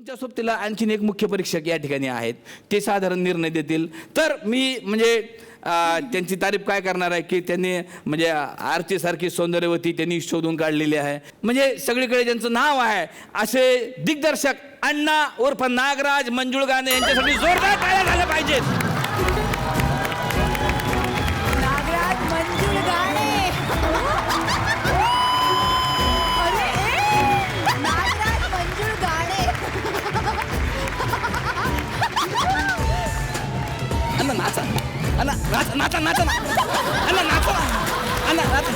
तुमच्या सोबतीला आणखीन एक मुख्य परीक्षक या ठिकाणी आहेत, ते साधारण निर्णय देतील. तर मी म्हणजे त्यांची तारीफ काय करणार आहे की त्यांनी म्हणजे आरतीसारखी सौंदर्यवती त्यांनी शोधून काढलेली आहे. म्हणजे सगळीकडे ज्यांचं नाव आहे असे दिग्दर्शक अण्णा उर्फ नागराज मंजुळगाणे यांच्यासाठी जोरदार टाळ्या झाल्या पाहिजेत. नागराज मंजुळगाणे. अरे नागराज मंजुळगाणे. अण्णा नाचा, अण्णा नाचा नाचा नाचा, अण्णा नाचा, अण्णा नाचा,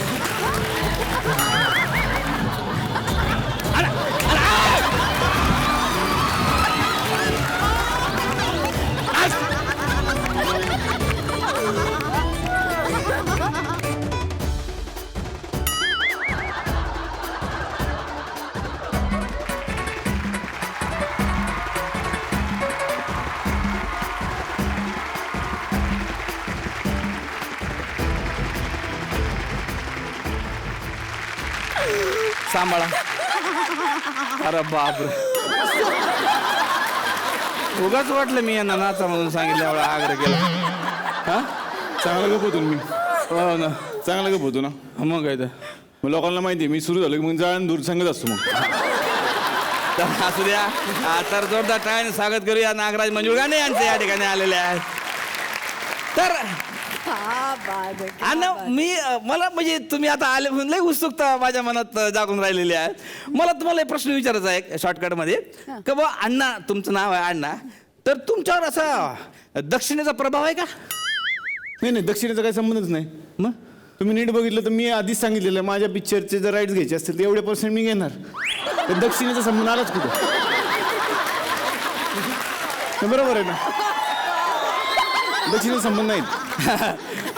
सांभाळा. अरे बापरे, उगाच वाटलं मी यांना नाचा म्हणून सांगितलं, एवढा आग्रह केला. हा चांगला गप होतो मी. हो ना, चांगला गप होतो ना. मग काय तर. मग लोकांना माहिती आहे मी सुरू झालो की मग जाळण दूर सांगत असतो. मग तर असू द्या. तर जोरदार टाळ्याने स्वागत करूया नागराज मंजुळगाणे यांचे या ठिकाणी आलेले आहेत. तर अण्णा मी मला म्हणजे तुम्ही आता आले म्हणून लई उत्सुकता माझ्या मनात जागून राहिलेली आहे. मला तुम्हाला एक प्रश्न विचारायचा आहे शॉर्टकटमध्ये का बा अण्णा, तुमचं नाव आहे अण्णा, तर तुमच्यावर असा दक्षिणेचा प्रभाव आहे का? नाही, दक्षिणेचा काही संबंधच नाही. मग तुम्ही नीट बघितलं तर मी आधीच सांगितलेलं माझ्या पिक्चरचे जर राईट्स घ्यायचे असतील तर एवढे % मी घेणार. तर दक्षिणेचा संबंध आलाच कुठं? बरोबर आहे ना, दक्षिणेचा संबंध नाहीत.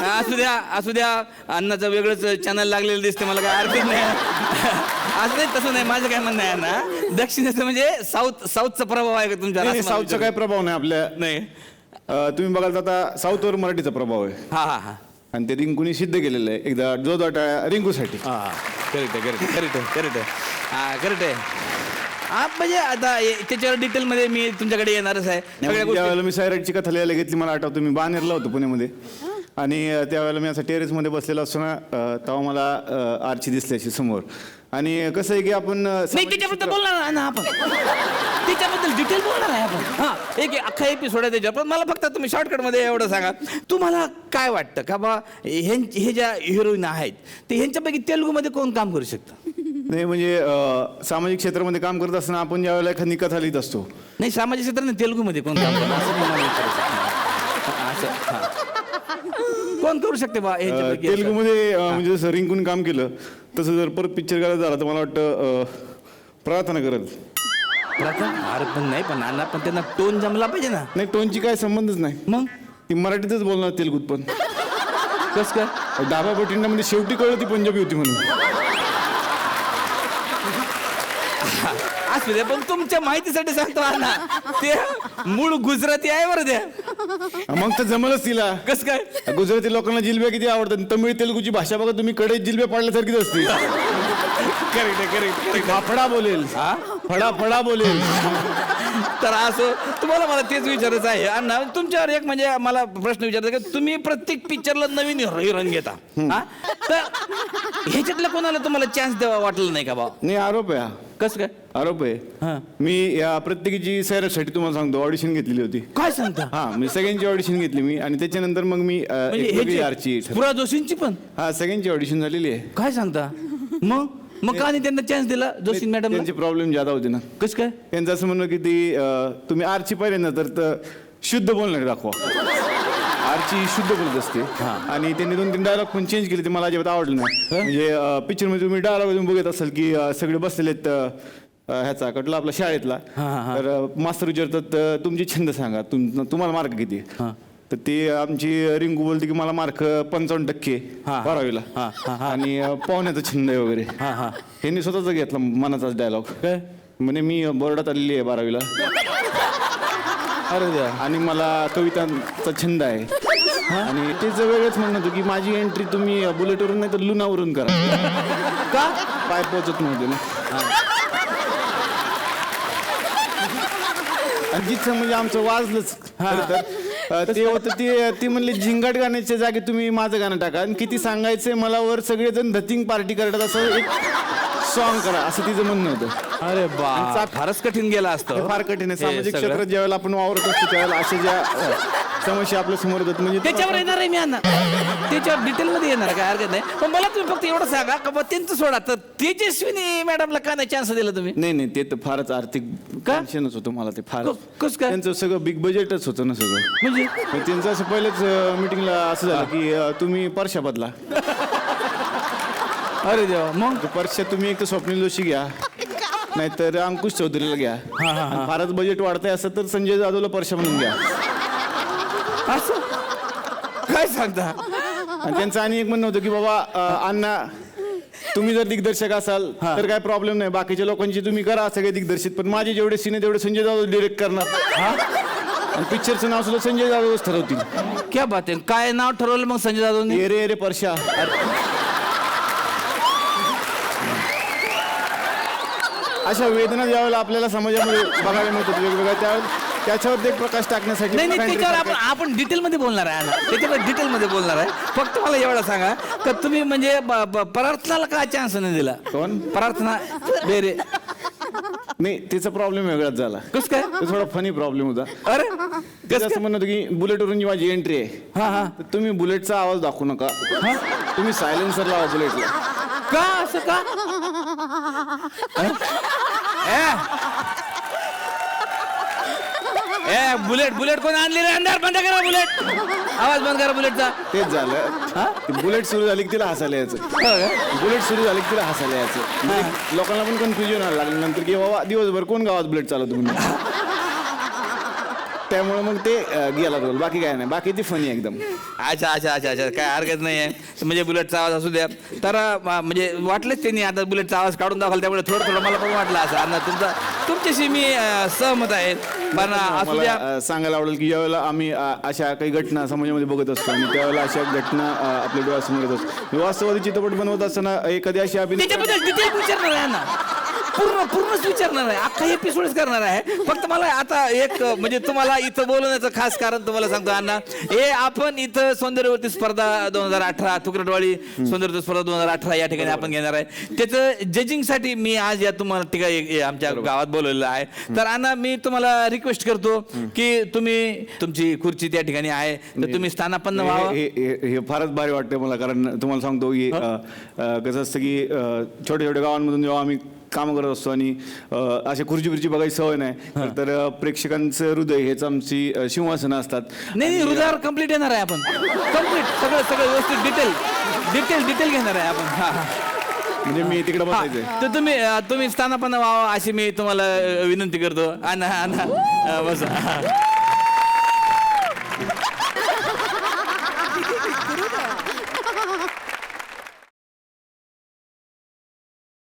असू द्या अण्णाचं वेगळंच चॅनल लागलेलं दिसते, मला काय अर्थ नाही. असं नाही, तसं नाही. माझं काय म्हणणं आहे अण्णा, दक्षिणेचं म्हणजे साऊथचा प्रभाव आहे का तुमच्या? साऊथचा काय प्रभाव नाही आपल्या. नाही, तुम्ही बघाल तर आता साऊथवर मराठीचा प्रभाव आहे. हा हा हा. आणि ते रिंकूने सिद्ध केलेलं आहे एकदा जोरदार रिंकूसाठी. हा करेक्ट आहे. हा म्हणजे आता त्याच्यावर डिटेलमध्ये मी तुमच्याकडे येणारच आहे. सगळ्या गोष्टी त्यावेळेला मी सायराईटची कथा लिहायला घेतली. मला आठवतं मी बानेरला होतो पुण्यामध्ये आणि त्यावेळेला मी असं टेरेसमध्ये बसलेला असताना तेव्हा मला आरची दिसली अशी समोर. आणि कसं आहे की आपण नाही त्याच्याबद्दल बोलणार ना आपण, त्याच्याबद्दल डिटेल बोलणार आहे आपण. हा एक अख्खा एपिसोड आहे त्याच्यावर. पण मला फक्त तुम्ही शॉर्टकटमध्ये एवढं सांगा, तुम्हाला काय वाटतं का बा हे ज्या हिरोईन आहेत ते ह्यांच्यापैकी तेलुगूमध्ये कोण काम करू शकतं? नाही म्हणजे सामाजिक क्षेत्रामध्ये काम करत असताना आपण ज्या वेळेला एखादी कथा लिहित असतो. नाही सामाजिक क्षेत्राने तेलुगूमध्ये कोण काम करतं असं मला विचारायचं. असं कोण करू शकते बा तेलुगूमध्ये म्हणजे जसं रिंकून काम केलं तसं जर परत पिक्चर करायचं झालं तर मला वाटतं प्रार्थना करत. अरे पण नाही, पण अण्णा पण त्यांना टोन जमला पाहिजे ना. नाही, टोनची काय संबंधच नाही. मग ती मराठीतच बोलणार तेलुगूत. पण कस काय डाबा बटिंडामध्ये शेवटी कळलं ती पंजाबी होती म्हणून. असू दे, पण तुमच्या माहितीसाठी सांगतो अण्णा, ते मूळ गुजराती आहे बरं द्या. मग तर जमलंच तिला. कस काय? गुजराती लोकांना जिलब्या किती आवडतात. तमिळ तेलुगूची भाषा बघा तुम्ही, कडेत जिलब्या पाडल्यासारखीच असते. करेक्ट. फाफडा बोलेल, फडा बोलेल. तर असं तुम्हाला मला तेच विचारायचं आहे अण्णा, तुमच्यावर एक म्हणजे मला प्रश्न विचारायचा की तुम्ही प्रत्येक पिक्चरला नवीन हिरोईन घेता. हा तर ह्याच्यातल्या कोणाला तुम्हाला चान्स द्यावा वाटलं नाही का बा? नाही, आरोप आहे हा. कस काय आरोप आहे. मी या प्रत्येकीची सैराटसाठी तुम्हाला सांगतो ऑडिशन घेतलेली होती. काय सांगता? हा, मी सगळ्यांची ऑडिशन घेतली मी. आणि त्याच्यानंतर मग मी आरची पुरा जोशींची पण हा सगळ्यांची ऑडिशन झालेली आहे. काय सांगता? मग का नाही त्यांना चान्स दिला जोशी मॅडम? त्यांचे प्रॉब्लेम जादा होते ना. कस काय? त्यांचं असं म्हणणं की ती तुम्ही आरची पाहिजे ना तर शुद्ध बोलणारे दाखवा. आरची शुद्ध बोलत असते. आणि त्यांनी 2-3 डायलॉग पण चेंज केले, ते मला अजिबात आवडलं नाही. म्हणजे पिक्चरमध्ये तुम्ही डायलॉग तुम्ही बघत असाल की सगळे बसलेले आहेत ह्याचा कटला आपला शाळेतला. तर मास्तर विचारतात तुमची छंद सांगा, तुम्हाला मार्क किती? तर ती आमची रिंकू बोलते की मला मार्क 55% 12वीला आणि पाहुण्याचा छंद आहे वगैरे. ह्यांनी स्वतःच घेतला मनाचाच डायलॉग. म्हणे मी बोर्डात आलेली आहे 12वीला. अरे द्या. आणि मला कवितांचा छंद आहे. आणि तेच वेगळंच म्हणणं होतं की माझी एंट्री तुम्ही बुलेटवरून नाही तर लुनावरून करा. का? पाय पोचत नव्हते ना. आणि जिथं म्हणजे आमचं वाजलंच खरं तर ते होतं ते म्हणले झिंगाट गाण्याच्या जागी तुम्ही माझं गाणं टाका आणि किती सांगायचंय मला वर सगळेजण धतिंग पार्टी करतात असं एक सॉन्ग करा असं तिचं म्हणणं होतं. अरे बा फारच कठीण गेला असतं हे फार कठीण आहे. हे सामाजिक सगळं. क्षेत्रात ज्यावेळेला आपण वावरत असतो त्यावेळेला अशा ज्या समस्या आपल्या समोर येतात म्हणजे त्याच्यावर येणार आहे मी अण्णा त्याच्यावर डिटेलमध्ये येणार काय हरकत नाही पण मला तुम्ही फक्त एवढं सांगा का बा त्यांचं सोडा तर तेजस्विनी मॅडमला का नाही चान्स दिला तुम्ही नाही ते तर फारच आर्थिक का? टेन्शनच होतं मला ते फार कस काय त्यांचं सगळं बिग बजेटच होतं ना सगळं. म्हणजे मग त्यांचं असं पहिलेच मीटिंगला असं झालं की तुम्ही परशा बदला. अरे देवा मग परशा तुम्ही एक तर स्वप्नील जोशी घ्या नाहीतर अंकुश चौधरीला घ्या आणि फारच बजेट वाढतंय असं तर संजय जाधवला परशा म्हणून घ्या. असं काय सांगता आणि त्यांचं आणि एक म्हणणं होतं की बाबा अण्णा तुम्ही जर दिग्दर्शक असाल तर काय प्रॉब्लेम नाही बाकीच्या लोकांची तुम्ही करा सगळे दिग्दर्शित पण माझे जेवढे सीन आहे तेवढे संजय जाधव डिरेक्ट करणार आणि पिक्चरचं नाव सुद्धा संजय जाधवच ठरवतील. क्या बात आहे काय नाव ठरवलं मग संजय जाधवने ए रे परशा. अशा वेदना ज्यावेळेला आपल्याला समाजामध्ये बघायला मिळतात वेगवेगळ्या त्याच्यावर एक प्रकाश टाकण्यासाठी नाही त्याच्यावर आपण डिटेलमध्ये बोलणार आहे ना त्याच्यावर डिटेलमध्ये बोलणार आहे फक्त मला एवढं सांगा का तुम्ही म्हणजे प्रार्थनाला काय चान्स नाही दिला कोण प्रार्थना बेरे नाही तिचा प्रॉब्लेम वेगळाच झाला. कस काय तो थोडा फनी प्रॉब्लेम होता. अरे त्याचं असं म्हणणं होतं की बुलेटवरून जी माझी एंट्री आहे हा तर तुम्ही बुलेटचा आवाज दाखवू नका तुम्ही सायलेन्सर लावा बुलेटला. का असं का बुलेट बुलेट कोण आणली रे अंधार बंद करा बुलेट आवाज बंद करा बुलेटचा तेच झालं बुलेट सुरू झाली की तिला हसायला यायचं बुलेट सुरू झाली की तिला हसायला यायचं म्हणजे लोकांना पण कन्फ्युजन व्हायला लागलं नंतर की बाबा दिवसभर कोण गावात बुलेट चालवतो म्हणून त्यामुळे मग ते गेला रोल बाकी काय नाही बाकी ती फनी एकदम. अच्छा काय हरकत नाही आहे म्हणजे बुलेटचा आवाज असू द्या तर म्हणजे वाटलंच त्यांनी आता बुलेटचा आवाज काढून दाखवला त्यामुळे थोडं मला पण वाटलं असं अण्णा तुमच्याशी मी सहमत आहे पण असू द्या. मला सांगायला आवडेल की ज्यावेळेला आम्ही अशा काही घटना समाजामध्ये बघत असतो आणि त्यावेळेला अशा घटना आपल्या डोळ्यासमोर येत असतो. वास्तववादी चित्रपट बनवत असताना एखादी अशी अभिनेत्री त्याच्याबद्दल डिटेल विचारणार आहे ना पूर्णच विचारणार आहे अख्खा एपिसोडच करणार आहे फक्त मला आता एक म्हणजे तुम्हाला इथं बोलवण्याचं खास कारण तुम्हाला सांगतो अण्णा हे आपण इथं सौंदर्यवती स्पर्धा 2018 तुकडवाडी सौंदर्य स्पर्धा 2018 या ठिकाणी आपण घेणार आहे त्याचं जजिंगसाठी मी आज या तुम्हाला ठिकाणी आमच्या गावात बोलवलेलं आहे तर अण्णा मी तुम्हाला रिक्वेस्ट करतो की तुम्ही तुमची खुर्ची त्या ठिकाणी आहे तर तुम्ही स्थानापन्न व्हावं. हे फारच भारी वाटतंय मला कारण तुम्हाला सांगतो की कसं असतं की छोट्या गावांमधून जेव्हा आम्ही काम करत असतो आणि अशा खुर्ची बघायची सवय नाही तर प्रेक्षकांचं हृदय हेच आमची सिंहासनं असतात. नाही हृदयावर कम्प्लीट येणार आहे आपण कम्प्लीट सगळं व्यवस्थित डिटेल घेणार आहे आपण म्हणजे मी तिकडे बसायचंय तर तुम्ही स्थानापन्न व्हावं अशी मी तुम्हाला विनंती करतो बस